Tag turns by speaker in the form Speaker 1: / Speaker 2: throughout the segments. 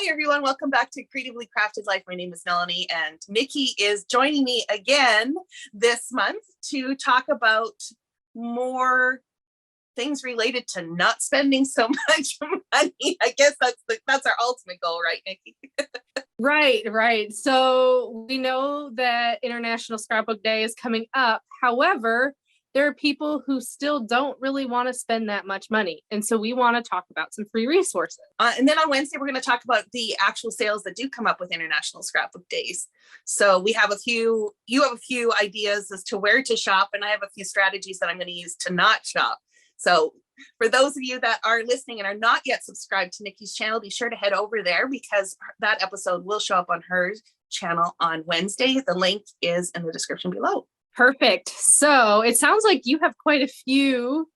Speaker 1: Hi, everyone. Welcome back to Creatively Crafted Life. My name is Melanie, and Nikki is joining me again this month to talk about more things related to not spending so much money. I guess that's our ultimate goal, right, Nikki?
Speaker 2: Right. So we know that International Scrapbook Day is coming up. However, there are people who still don't really want to spend that much money. And so we want to talk about some free resources.
Speaker 1: And then on Wednesday, we're going to talk about the actual sales that do come up with International Scrapbook Days. So you have a few ideas as to where to shop, and I have a few strategies that I'm going to use to not shop. So for those of you that are listening and are not yet subscribed to Nikki's channel, be sure to head over there because that episode will show up on her channel on Wednesday. The link is in the description below.
Speaker 2: Perfect. So it sounds like you have quite a few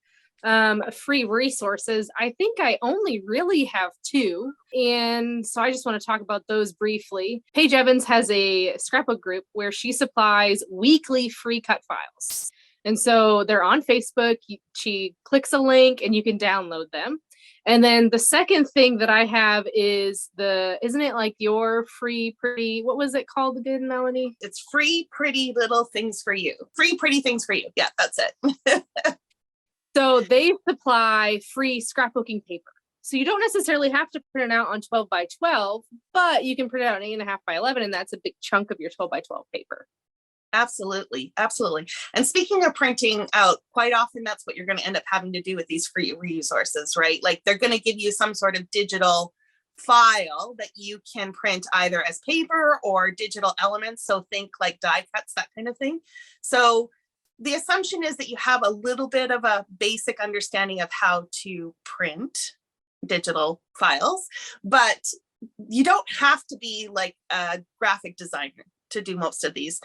Speaker 2: free resources. I think I only really have two. And so I just want to talk about those briefly. Paige Evans has a scrapbook group where she supplies weekly free cut files. And so they're on Facebook. She clicks a link and you can download them. And then the second thing that I have is isn't it like your free pretty, what was it called again, Melanie?
Speaker 1: It's free pretty little things for you. Free pretty things for you. Yeah, that's it.
Speaker 2: So they supply free scrapbooking paper. So you don't necessarily have to print it out on 12 by 12, but you can print it out on 8.5 by 11, and that's a big chunk of your 12 by 12 paper.
Speaker 1: Absolutely. And speaking of printing out, quite often that's what you're going to end up having to do with these free resources, right? Like they're going to give you some sort of digital file that you can print either as paper or digital elements. So think like die cuts, that kind of thing. So the assumption is that you have a little bit of a basic understanding of how to print digital files, but you don't have to be like a graphic designer to do most of these.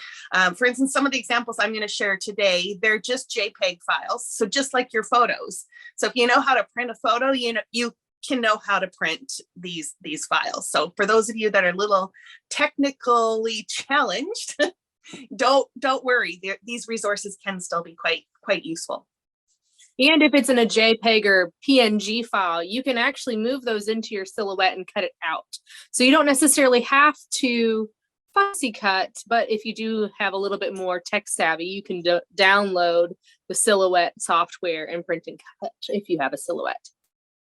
Speaker 1: For instance, some of the examples I'm going to share today, they're just JPEG files. So just like your photos. So if you know how to print a photo, you can know how to print these files. So for those of you that are a little technically challenged, don't worry. These resources can still be quite useful.
Speaker 2: And if it's in a JPEG or PNG file, you can actually move those into your silhouette and cut it out. So you don't necessarily have to fussy cut, but if you do have a little bit more tech savvy, you can download the silhouette software and print and cut if you have a silhouette.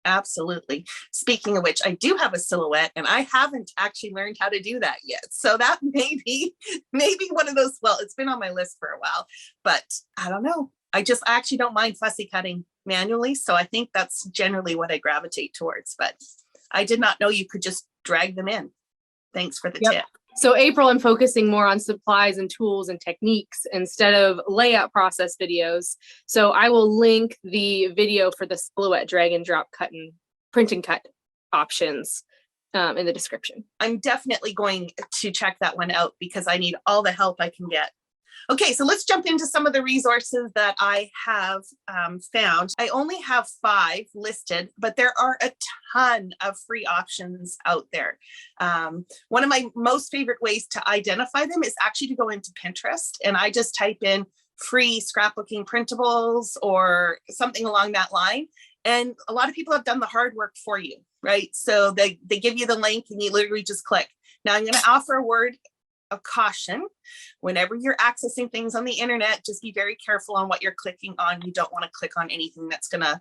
Speaker 1: Absolutely. Speaking of which, I do have a silhouette and I haven't actually learned how to do that yet. So that may be one of those, well, it's been on my list for a while, but I don't know. I actually don't mind fussy cutting manually. So I think that's generally what I gravitate towards, but I did not know you could just drag them in. Thanks for the tip.
Speaker 2: So April, I'm focusing more on supplies and tools and techniques instead of layout process videos. So I will link the video for the silhouette drag and drop cut and print and cut options in the description. I'm
Speaker 1: definitely going to check that one out because I need all the help I can get. Okay, so let's jump into some of the resources that I have found. I only have 5 listed, but there are a ton of free options out there. One of my most favorite ways to identify them is actually to go into Pinterest, and I just type in free scrapbooking printables or something along that line. And a lot of people have done the hard work for you, right? So they give you the link and you literally just click. Now I'm going to offer a word of caution. Whenever you're accessing things on the internet, just be very careful on what you're clicking on. You don't want to click on anything that's gonna,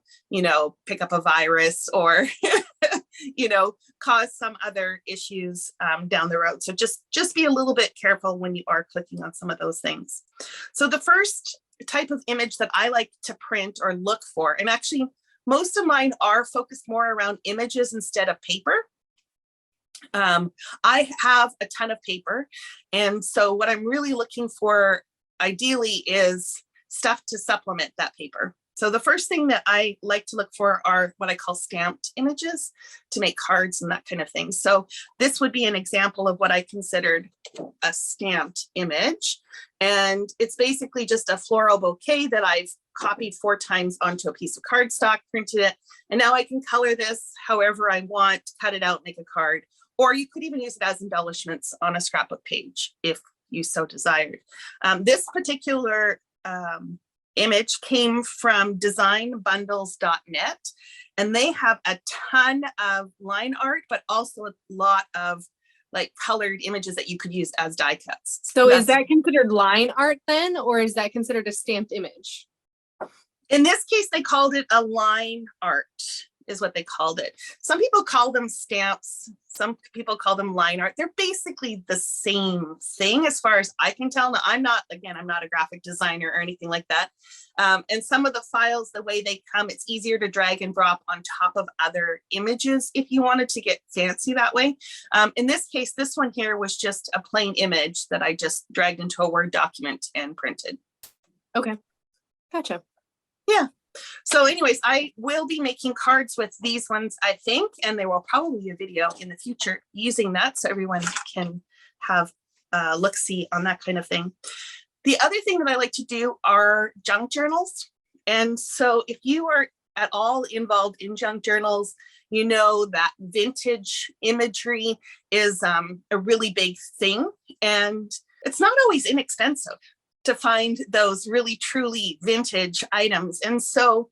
Speaker 1: pick up a virus or, cause some other issues down the road. So just be a little bit careful when you are clicking on some of those things. So the first type of image that I like to print or look for, and actually most of mine are focused more around images instead of paper. I have a ton of paper. And so what I'm really looking for ideally is stuff to supplement that paper. So the first thing that I like to look for are what I call stamped images to make cards and that kind of thing. So this would be an example of what I considered a stamped image. And it's basically just a floral bouquet that I've copied 4 times onto a piece of cardstock, printed it. And now I can color this however I want, cut it out, make a card. Or you could even use it as embellishments on a scrapbook page if you so desired. This particular image came from designbundles.net, and they have a ton of line art, but also a lot of like colored images that you could use as die cuts.
Speaker 2: So is that considered line art then, or is that considered a stamped image?
Speaker 1: In this case, they called it a line art, is what they called it. Some people call them stamps. Some people call them line art. They're basically the same thing as far as I can tell. Now, I'm not a graphic designer or anything like that. And some of the files, the way they come, it's easier to drag and drop on top of other images if you wanted to get fancy that way. In this case, this one here was just a plain image that I just dragged into a Word document and printed.
Speaker 2: Okay, gotcha.
Speaker 1: Yeah. So anyways, I will be making cards with these ones, I think, and there will probably be a video in the future using that so everyone can have a look-see on that kind of thing. The other thing that I like to do are junk journals. And so if you are at all involved in junk journals, you know that vintage imagery is a really big thing, and it's not always inexpensive to find those really truly vintage items. And so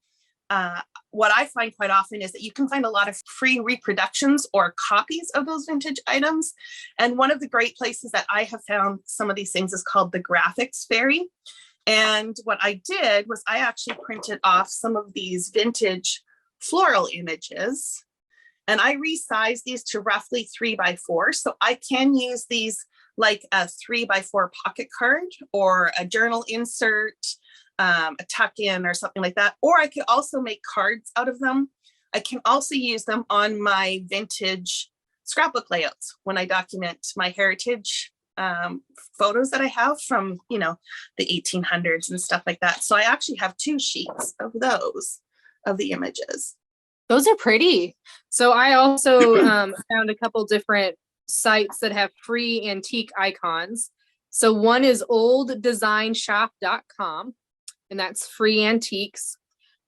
Speaker 1: what I find quite often is that you can find a lot of free reproductions or copies of those vintage items. And one of the great places that I have found some of these things is called the Graphics Fairy. And what I did was I actually printed off some of these vintage floral images, and I resized these to roughly 3x4. So I can use these like a 3x4 pocket card or a journal insert, a tuck-in or something like that. Or I could also make cards out of them. I can also use them on my vintage scrapbook layouts when I document my heritage photos that I have from, the 1800s and stuff like that. So I actually have 2 sheets of those, of the images.
Speaker 2: Those are pretty. So I also found a couple different sites that have free antique icons. So one is olddesignshop.com, and that's free antiques.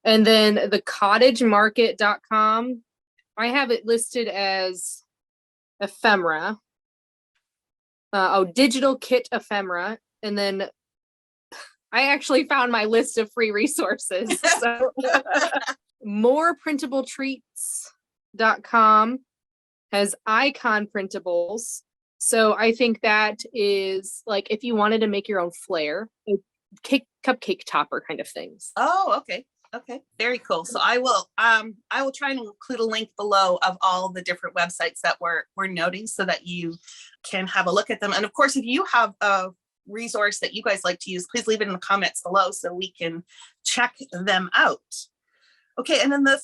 Speaker 2: And then the cottagemarket.com, I have it listed as ephemera. Digital kit ephemera. And then I actually found my list of free resources. So moreprintable.treats.com has icon printables. So I think that is like if you wanted to make your own flair, cupcake topper kind of things.
Speaker 1: Oh, okay. Okay, very cool. So I will try and include a link below of all the different websites that we're noting so that you can have a look at them. And of course, if you have a resource that you guys like to use, please leave it in the comments below so we can check them out. Okay, and then the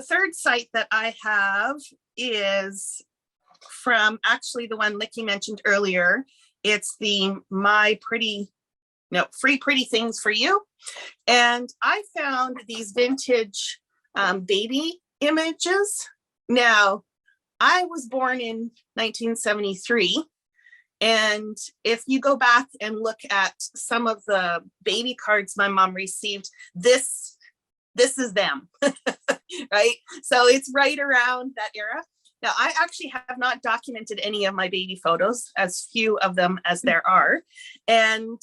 Speaker 1: third site that I have is from actually the one Nikki mentioned earlier. It's the Free Pretty Things for You. And I found these vintage baby images. Now, I was born in 1973. And if you go back and look at some of the baby cards my mom received, this is them, right? So it's right around that era. Now, I actually have not documented any of my baby photos, as few of them as there are. And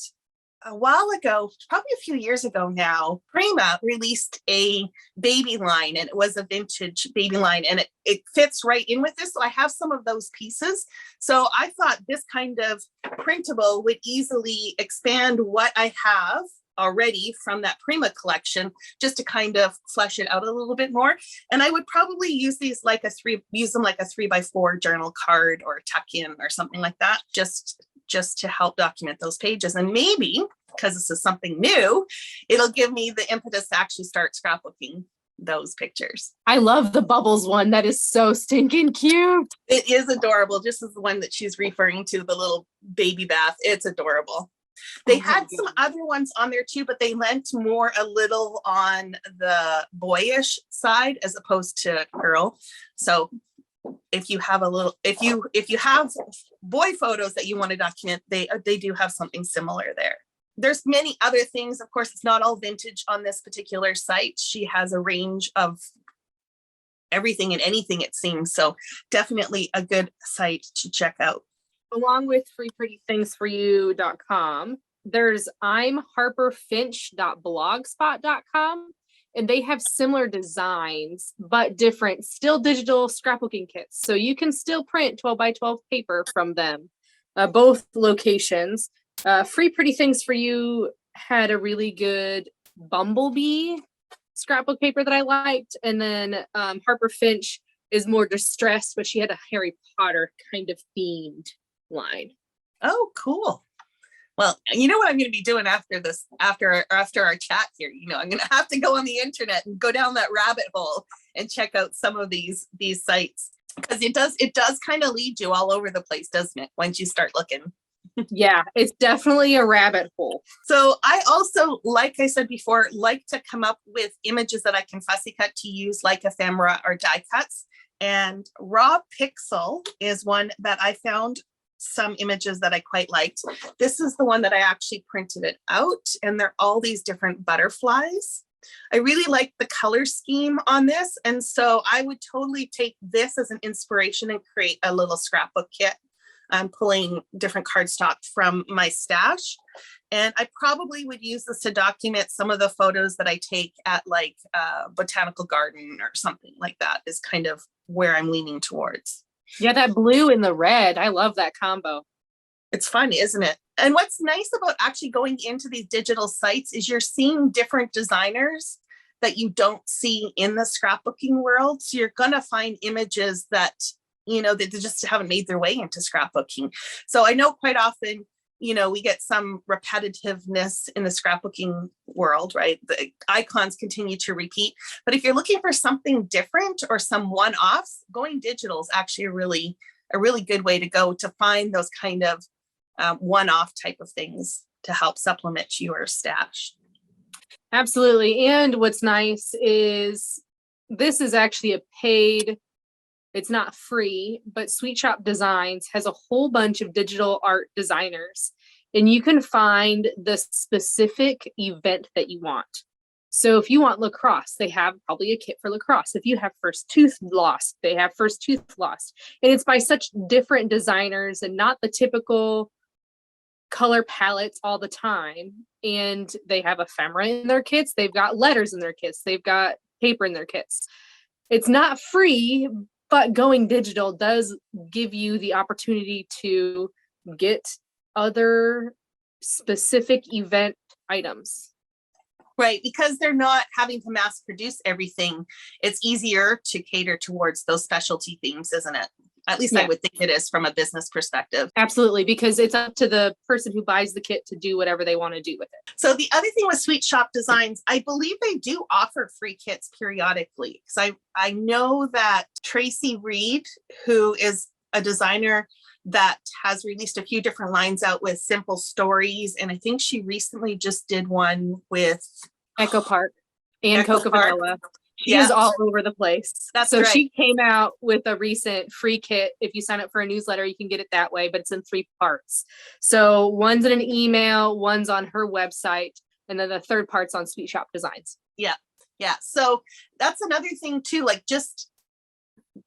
Speaker 1: a while ago, probably a few years ago now, Prima released a baby line, and it was a vintage baby line, and it fits right in with this. So I have some of those pieces. So I thought this kind of printable would easily expand what I have already from that Prima collection, just to kind of flesh it out a little bit more. And I would probably use these like use them like a 3x4 journal card or tuck-in or something like that, just to help document those pages. And maybe, because this is something new, it'll give me the impetus to actually start scrapbooking those pictures.
Speaker 2: I love the bubbles one. That is so stinking cute.
Speaker 1: It is adorable, just as the one that she's referring to, the little baby bath. It's adorable. They had some other ones on there too, but they lent more a little on the boyish side as opposed to girl. So if you have if you have boy photos that you want to document, they do have something similar there. There's many other things. Of course, it's not all vintage on this particular site. She has a range of everything and anything, it seems. So definitely a good site to check out.
Speaker 2: Along with freeprettythingsforyou.com, There's imharperfinch.blogspot.com, and they have similar designs, but different, still digital scrapbooking kits. So you can still print 12 by 12 paper from them, both locations. Free Pretty Things for You had a really good bumblebee scrapbook paper that I liked. And then Harper Finch is more distressed, but she had a Harry Potter kind of themed line.
Speaker 1: Oh, cool. Well, you know what I'm going to be doing after this, after our chat here, I'm going to have to go on the internet and go down that rabbit hole and check out some of these sites, because it does kind of lead you all over the place, doesn't it? Once you start looking.
Speaker 2: Yeah, it's definitely a rabbit hole.
Speaker 1: So I also, like I said before, like to come up with images that I can fussy cut to use like ephemera or die cuts. And Raw Pixel is one that I found some images that I quite liked. This is the one that I actually printed it out, and they're all these different butterflies. I really like the color scheme on this, and so I would totally take this as an inspiration and create a little scrapbook kit. I'm pulling different cardstock from my stash, and I probably would use this to document some of the photos that I take at like a botanical garden or something like that, is kind of where I'm leaning towards.
Speaker 2: Yeah, that blue and the red. I love that combo.
Speaker 1: It's fun, isn't it? And what's nice about actually going into these digital sites is you're seeing different designers that you don't see in the scrapbooking world. So you're going to find images that, that they just haven't made their way into scrapbooking. So I know quite often, we get some repetitiveness in the scrapbooking world, right? The icons continue to repeat. But if you're looking for something different or some one-offs, going digital is actually a really good way to go to find those kind of one-off type of things to help supplement your stash.
Speaker 2: Absolutely. And what's nice is this is actually a paid, it's not free, but Sweet Shop Designs has a whole bunch of digital art designers, and you can find the specific event that you want. So if you want lacrosse, they have probably a kit for lacrosse. If you have first tooth lost, they have first tooth lost. And it's by such different designers and not the typical color palettes all the time. And they have ephemera in their kits. They've got letters in their kits. They've got paper in their kits. It's not free, but going digital does give you the opportunity to get other specific event items.
Speaker 1: Right, because they're not having to mass produce everything. It's easier to cater towards those specialty themes, isn't it? At least I would think it is from a business perspective.
Speaker 2: Absolutely, because it's up to the person who buys the kit to do whatever they want to do with it.
Speaker 1: So the other thing with Sweet Shop Designs, I believe they do offer free kits periodically. Because I know that Tracy Reed, who is a designer that has released a few different lines out with simple stories, and I think she recently just did one with
Speaker 2: Echo Park and
Speaker 1: Echo
Speaker 2: Coca
Speaker 1: Park.
Speaker 2: Vanilla. She is all over the place.
Speaker 1: That's
Speaker 2: so
Speaker 1: right.
Speaker 2: She came out with a recent free kit. If you sign up for a newsletter, you can get it that way, but it's in 3 parts. So one's in an email, one's on her website, and then the third part's on Sweet Shop Designs.
Speaker 1: Yeah. So that's another thing too, like just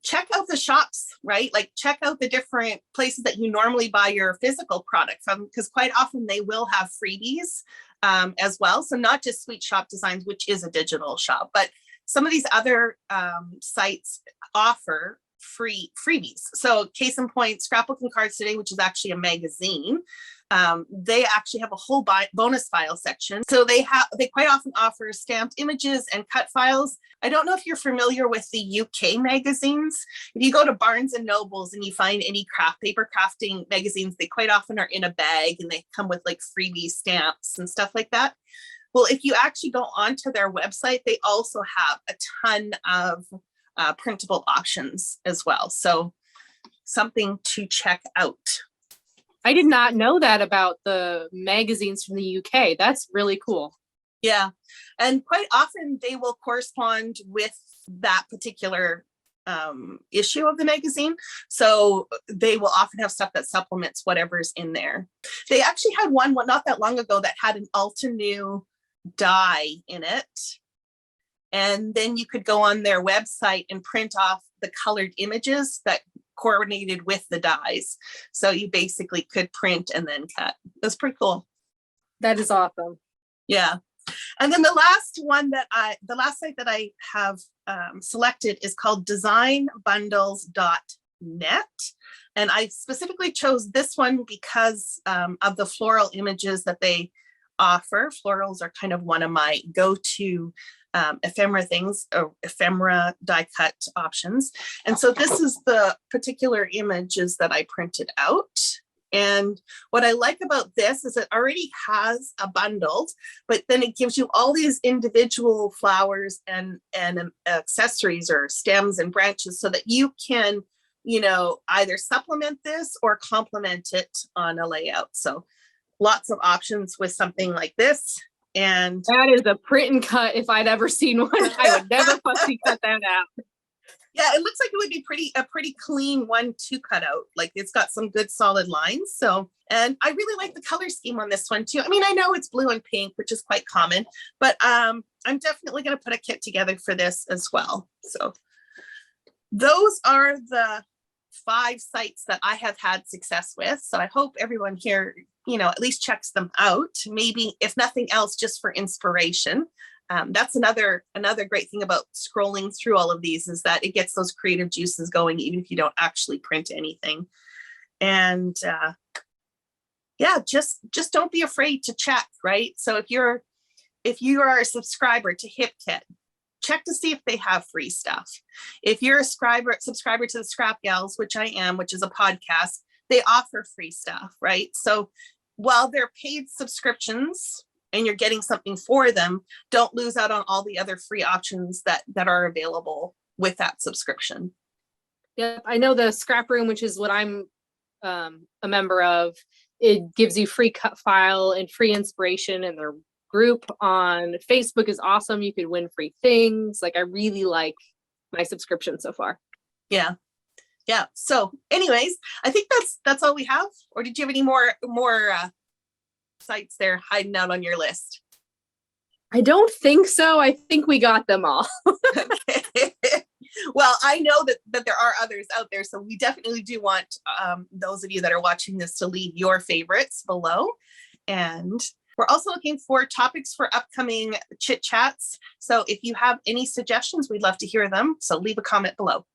Speaker 1: check out the shops, right? Like check out the different places that you normally buy your physical product from, because quite often they will have freebies as well. So not just Sweet Shop Designs, which is a digital shop, but some of these other sites offer freebies. So case in point, Scrapbooking Cards Today, which is actually a magazine, they actually have a whole bonus file section. So they quite often offer stamped images and cut files. I don't know if you're familiar with the UK magazines. If you go to Barnes and Nobles and you find any paper crafting magazines, they quite often are in a bag and they come with like freebie stamps and stuff like that. Well, if you actually go onto their website, they also have a ton of printable options as well. So something to check out.
Speaker 2: I did not know that about the magazines from the UK. That's really cool.
Speaker 1: Yeah. And quite often they will correspond with that particular issue of the magazine. So they will often have stuff that supplements whatever's in there. They actually had one not that long ago that had an Altenew die in it. And then you could go on their website and print off the colored images that coordinated with the dies. So you basically could print and then cut. That's pretty cool.
Speaker 2: That is awesome.
Speaker 1: Yeah. And then the last site that I have selected is called designbundles.net. And I specifically chose this one because of the floral images that they offer. Florals are kind of one of my go-to ephemera things, or ephemera die cut options. And so this is the particular images that I printed out. And what I like about this is it already has a bundled, but then it gives you all these individual flowers and accessories or stems and branches so that you can, you know, either supplement this or complement it on a layout. So lots of options with something like this. And
Speaker 2: that is a print and cut. If I'd ever seen one, I would never fussy cut that out.
Speaker 1: Yeah, it looks like it would be a pretty clean one to cut out. Like it's got some good solid lines. So, and I really like the color scheme on this one too. I mean, I know it's blue and pink, which is quite common, but I'm definitely going to put a kit together for this as well. So those are the 5 sites that I have had success with. So I hope everyone here, you know, at least checks them out. Maybe if nothing else, just for inspiration. That's another great thing about scrolling through all of these is that it gets those creative juices going, even if you don't actually print anything. And yeah, just don't be afraid to check, right? So if you are a subscriber to HipKit, check to see if they have free stuff. If you're a subscriber to the Scrap Gals, which I am, which is a podcast, they offer free stuff, right? So while they're paid subscriptions and you're getting something for them, don't lose out on all the other free options that are available with that subscription.
Speaker 2: Yeah, I know the Scrap Room, which is what I'm a member of, it gives you free cut file and free inspiration, and their group on Facebook is awesome. You could win free things. Like I really like my subscription so far.
Speaker 1: Yeah. Yeah. So anyways, I think that's all we have. Or did you have any more sites there hiding out on your list?
Speaker 2: I don't think so. I think we got them all.
Speaker 1: Okay. Well, I know that there are others out there, so we definitely do want those of you that are watching this to leave your favorites below. And we're also looking for topics for upcoming chit chats. So if you have any suggestions, we'd love to hear them. So leave a comment below.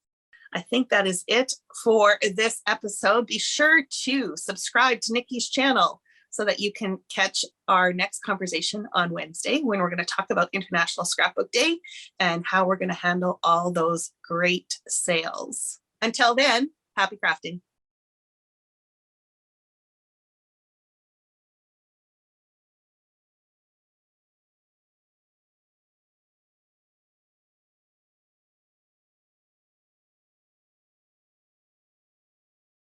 Speaker 1: I think that is it for this episode. Be sure to subscribe to Nikki's channel so that you can catch our next conversation on Wednesday, when we're going to talk about International Scrapbook Day and how we're going to handle all those great sales. Until then, happy crafting.